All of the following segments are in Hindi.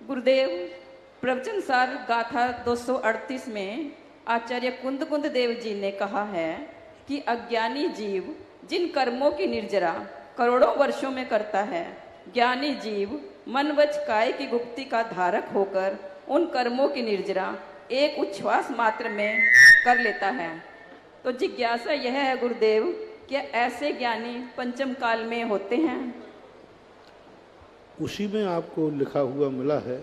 गुरुदेव, प्रवचन सार गाथा 238 में आचार्य कुंद कुंद देव जी ने कहा है कि अज्ञानी जीव जिन कर्मों की निर्जरा करोड़ों वर्षों में करता है, ज्ञानी जीव मन वच काय की गुप्ति का धारक होकर उन कर्मों की निर्जरा एक उच्छ्वास मात्र में कर लेता है। तो जिज्ञासा यह है गुरुदेव, क्या ऐसे ज्ञानी पंचम काल में होते हैं? उसी में आपको लिखा हुआ मिला है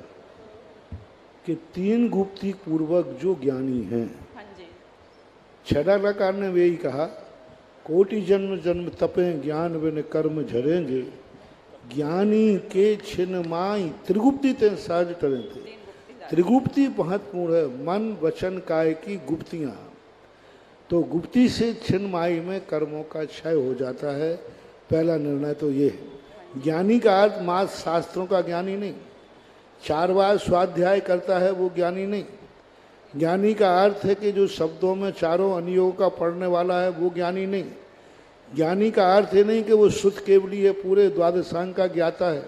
कि 3 गुप्ती पूर्वक जो ज्ञानी हैं। हाँ जी। छठाकार ने यही कहा, कोटि जन्म जन्म तपे ज्ञान बिन कर्म झरेंगे, ज्ञानी के छिन माई त्रिगुप्ती ते साज टरें थे। त्रिगुप्ती महत्वपूर्ण है, मन वचन काय की गुप्तियां। तो गुप्ती से छिन माई में कर्मों का क्षय हो जाता है। पहला निर्णय तो ये है। ज्ञानी का अर्थ मात्र शास्त्रों का ज्ञानी नहीं, 4 बार स्वाध्याय करता है वो ज्ञानी नहीं। ज्ञानी का अर्थ है कि जो शब्दों में चारों अनियोग का पढ़ने वाला है वो ज्ञानी नहीं। ज्ञानी का अर्थ है नहीं कि वो शुद्ध केवली है, पूरे द्वादशांग का ज्ञाता है,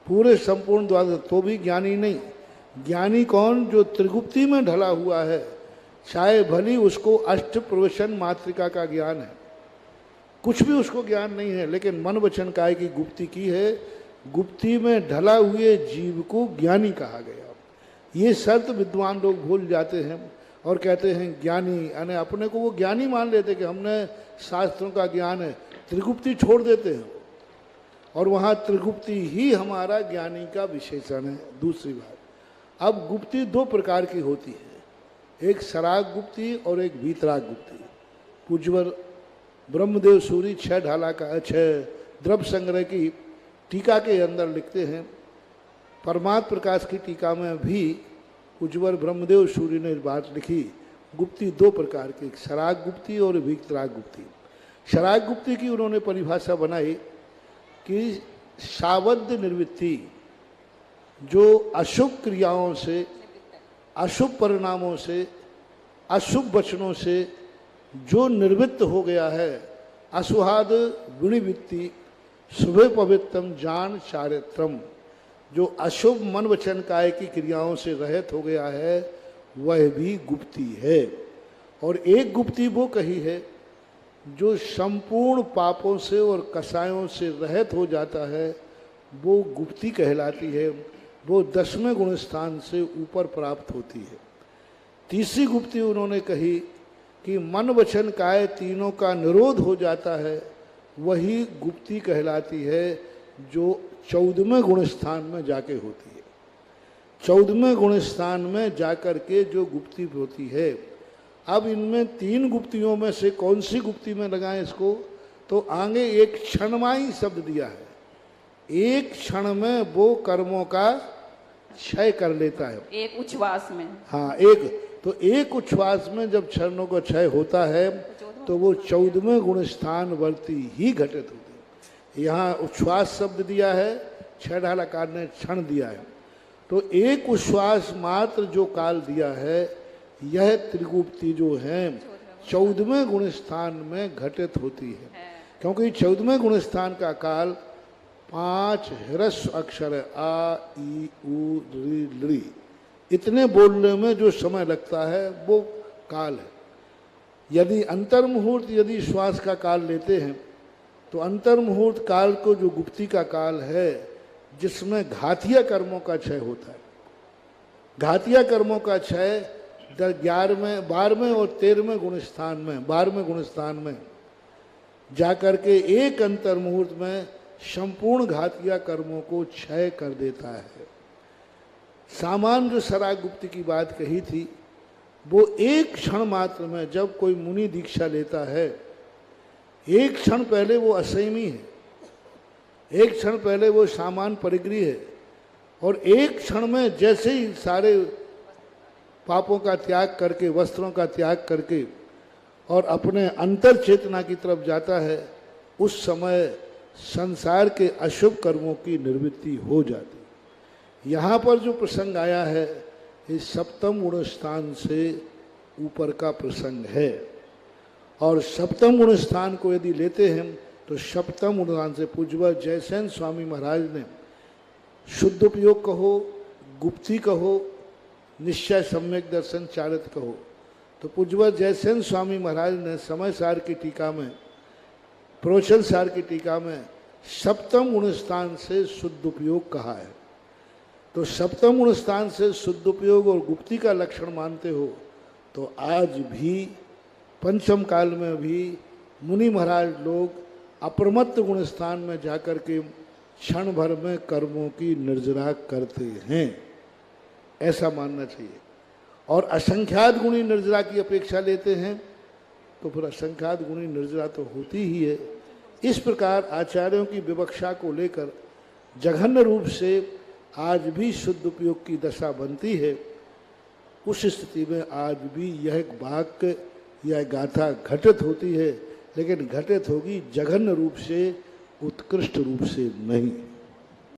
पूरे संपूर्ण द्वादश, तो भी ज्ञानी नहीं। ज्ञानी कौन? जो त्रिगुप्ती में ढला हुआ है, चाहे भली उसको अष्ट प्रवचन मातृका का ज्ञान है, कुछ भी उसको ज्ञान नहीं है, लेकिन मन वचन काय की गुप्ती की है। गुप्ती में ढला हुए जीव को ज्ञानी कहा गया। ये शर्त विद्वान लोग भूल जाते हैं और कहते हैं ज्ञानी, यानी अपने को वो ज्ञानी मान लेते कि हमने शास्त्रों का ज्ञान है, त्रिगुप्ती छोड़ देते हैं और वहाँ त्रिगुप्ती ही हमारा ज्ञानी का विशेषण है। दूसरी बात, अब गुप्ती 2 प्रकार की होती है, एक सराग गुप्ती और एक वीतराग गुप्ती। पूज्यवर ब्रह्मदेव सूरी 6 ढाला का 6 द्रव्य संग्रह की टीका के अंदर लिखते हैं। परमात्म प्रकाश की टीका में भी पूज्यवर ब्रह्मदेव सूरी ने बात लिखी, गुप्ती 2 प्रकार की, सराग गुप्ती और वीतराग गुप्ती। सराग गुप्ती की उन्होंने परिभाषा बनाई कि सावध निवृत्ति, जो अशुभ क्रियाओं से, अशुभ परिणामों से, अशुभ वचनों से जो निवृत्त हो गया है, असुहाद विनिवृत्ति शुभे पवित्रम जान चारित्रम, जो अशुभ मन वचन काय की क्रियाओं से रहित हो गया है, वह भी गुप्ती है। और एक गुप्ती वो कही है जो संपूर्ण पापों से और कसायों से रहित हो जाता है, वो गुप्ती कहलाती है। वो 10वें गुण स्थान से ऊपर प्राप्त होती है। तीसरी गुप्ती उन्होंने कही कि मन वचन काय तीनों का निरोध हो जाता है, वही गुप्ती कहलाती है, जो 14वें गुण स्थान में जाके होती है। 14वें गुण स्थान में जाकर के जो गुप्ती होती है। अब इनमें 3 गुप्तियों में से कौन सी गुप्ती में लगाएं इसको? तो आगे एक क्षणमाई शब्द दिया है, एक क्षण में वो कर्मों का क्षय कर लेता है, एक उच्छ्वास में। हाँ, एक उच्छ्वास में जब क्षणों का क्षय होता है तो वो 14वें गुण स्थान वर्ती ही घटित होते हैं। यहाँ उच्छ्वास शब्द दिया है, 6 ढालाकार ने क्षण दिया है। तो एक उच्छ्वास मात्र जो काल दिया है, यह त्रिगुप्ती जो है 14वें गुण स्थान में घटित होती है। क्योंकि 14वें गुण स्थान का काल 5 ह्रस्व अक्षर आ ई उ री लृ, इतने बोलने में जो समय लगता है वो काल है। यदि अंतर्मुहूर्त, यदि श्वास का काल लेते हैं तो अंतर्मुहूर्त काल को जो गुप्ती का काल है, जिसमें घातिया कर्मों का क्षय होता है। घातिया कर्मों का क्षय 11वें 12वें और 13वें गुण स्थान में, 12वें गुण स्थान में जाकर के एक अंतर्मुहूर्त में संपूर्ण घातिया कर्मों को क्षय कर देता है। सामान्य जो सराग गुप्ती की बात कही थी, वो एक क्षण मात्र में, जब कोई मुनि दीक्षा लेता है, एक क्षण पहले वो असंयमी है, एक क्षण पहले वो सामान्य परिग्रही है, और एक क्षण में जैसे ही सारे पापों का त्याग करके, वस्त्रों का त्याग करके और अपने अंतर चेतना की तरफ जाता है, उस समय संसार के अशुभ कर्मों की निवृत्ति हो जाती। यहाँ पर जो प्रसंग आया है, इस 7वें गुण स्थान से ऊपर का प्रसंग है। और 7वें गुण स्थान को यदि लेते हैं तो 7वें गुण स्थान से पूज्यवर जयसेन स्वामी महाराज ने शुद्ध उपयोग कहो, गुप्ती कहो, निश्चय सम्यक दर्शन चारित कहो। तो पूज्यवत जयसेन स्वामी महाराज ने समय सार की टीका में, प्रवचन सार की टीका में सप्तम गुण स्थान से शुद्ध उपयोग कहा है। तो सप्तम गुण स्थान से शुद्ध उपयोग और गुप्ती का लक्षण मानते हो तो आज भी पंचम काल में भी मुनि महाराज लोग अप्रमत्त गुण स्थान में जाकर के क्षण भर में कर्मों की निर्जरा करते हैं, ऐसा मानना चाहिए। और असंख्यात गुणी निर्जरा की अपेक्षा लेते हैं तो फिर असंख्यात गुणी निर्जरा तो होती ही है। इस प्रकार आचार्यों की विवक्षा को लेकर जघन्य रूप से आज भी शुद्ध उपयोग की दशा बनती है। उस स्थिति में आज भी यह वाक्य यह गाथा घटित होती है, लेकिन घटित होगी जघन्य रूप से, उत्कृष्ट रूप से नहीं।